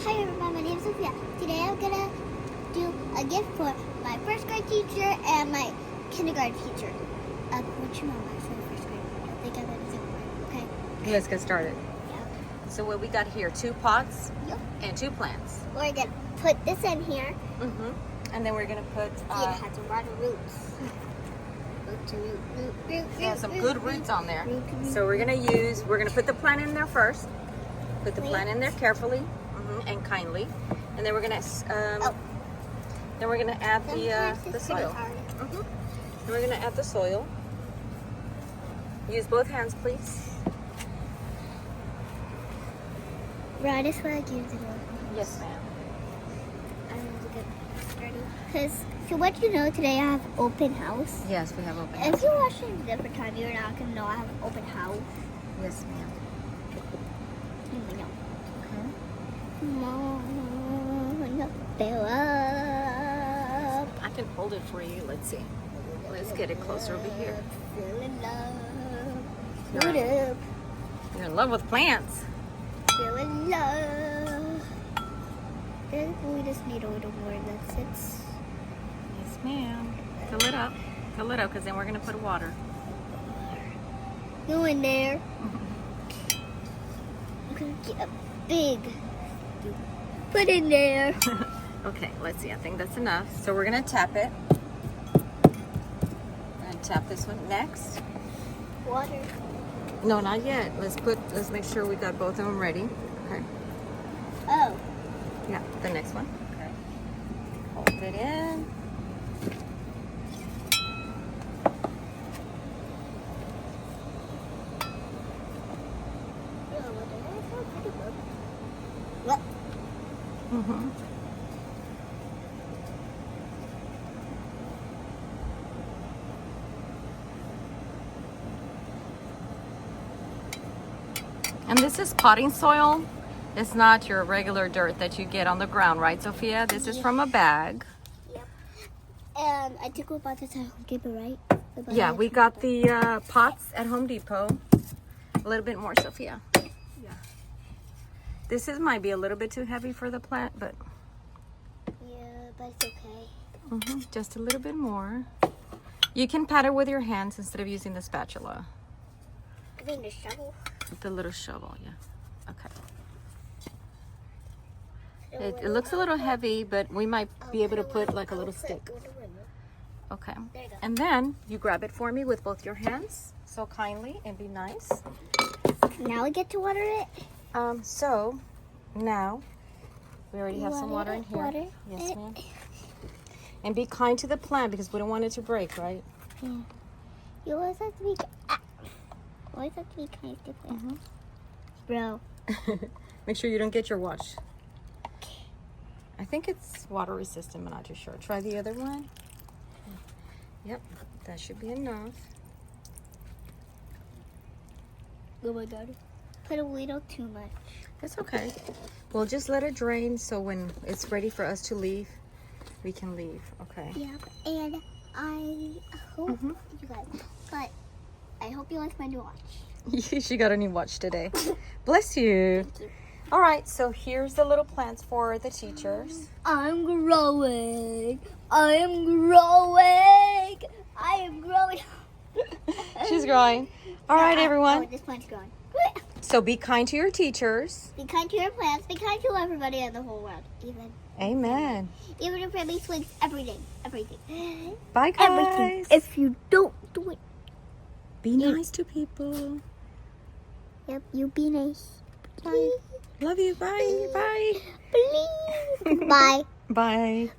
Hi everyone, my name is Sophia. Today I'm gonna do a gift for my first grade teacher and my kindergarten teacher. What's your mom actually first grade? I think I'm gonna do it. Okay. Let's get started. Yeah. So what we got here, 2 pots Yep. and 2 plants. We're gonna put this in here. And then we're gonna put See, it has a lot of roots. yeah, some good roots on there. Root. So we're gonna put the plant in there first. Put the plant in there carefully and kindly, and then we're gonna add the soil. Then we're gonna add the soil. Use both hands, please. Right, this way I use it. Yes, ma'am. I'm gonna get ready. Because, so what you know, today I have open house. Yes, we have open house. If you're watching a different time, you're not gonna know I have an open house. Yes, ma'am. You know. Okay. Fill up. I can hold it for you. Let's see. Let's get it closer over here. Fill it up. You're Fill it up. You're in love with plants. Fill it up. Then we just need a little more. That's it. Yes, ma'am. Fill it up. Fill it up, because then we're going to put water. Go in there. I'm gonna get a big. Put in there. Okay, let's see. I think that's enough. So we're going to tap it. We're going to tap this one next. Water. No, not yet. Let's make sure we got both of them ready. Okay. Oh. Yeah, the next one. Okay. Hold it in. What? And this is potting soil. It's not your regular dirt that you get on the ground, right, Sophia? This is from a bag. Yep. And I think we bought this at Home Depot, right? Yeah, we got the pots at Home Depot. A little bit more, Sophia. Yeah. This might be a little bit too heavy for the plant, but Yeah, but it's okay. just a little bit more. You can pat it with your hands instead of using the spatula. I mean the shovel. The little shovel, yeah. Okay. It looks a little heavy, but we might be able to put like a little stick. Okay. There you go. And then you grab it for me with both your hands, so kindly, and be nice. Now we get to water it. So now we already have some water in here. Water. Yes, ma'am. And be kind to the plant because we don't want it to break, right? Yeah. You always have to be. Always have to be kind to plants. Bro. Make sure you don't get your watch. I think it's water resistant, but not too sure. Try the other one. Yep, that should be enough. Oh my God. Put a little too much. It's okay. We'll just let it drain so when it's ready for us to leave, we can leave, okay? Yeah, and I hope you guys, but I hope you like my new watch. She got a new watch today. Bless you. Thank you. All right, so here's the little plants for the teachers. I'm growing. I am growing. I am growing. She's growing. All right, everyone. Oh, this plant's growing. So be kind to your teachers. Be kind to your plants. Be kind to everybody in the whole world. Amen. Even if it makes swings every day. Everything. Bye, guys. Everything. If you don't do it. Be nice to people. Yep, you be nice. Bye. Love you. Bye. Bye. Please. Bye. Bye.